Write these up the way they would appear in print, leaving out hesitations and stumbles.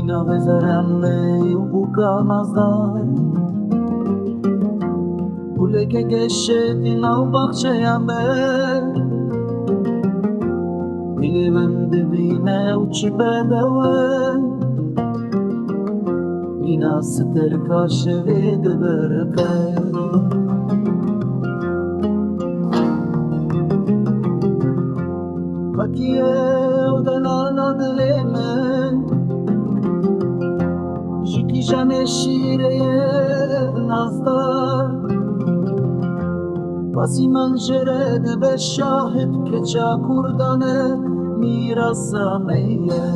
Mina vezeremle ubuka mazdar Uleke geçti nav bahçeyemde Dilimem dibine uçup bedeve Mina sıtır karşı vidberke Fakiye odanana dilemen Jiki jane şireye nazdar Basi manjere de be şahit keça kurdane mirasa meye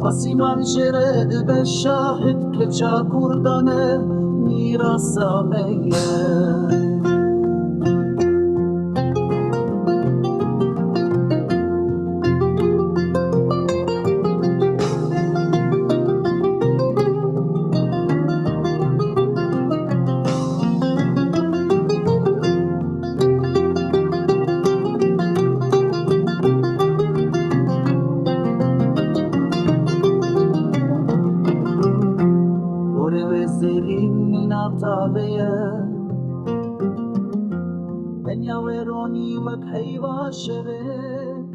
Basi manjere de be şahit keça kurdane mirasa meye طالية من يوروني وبحي واشري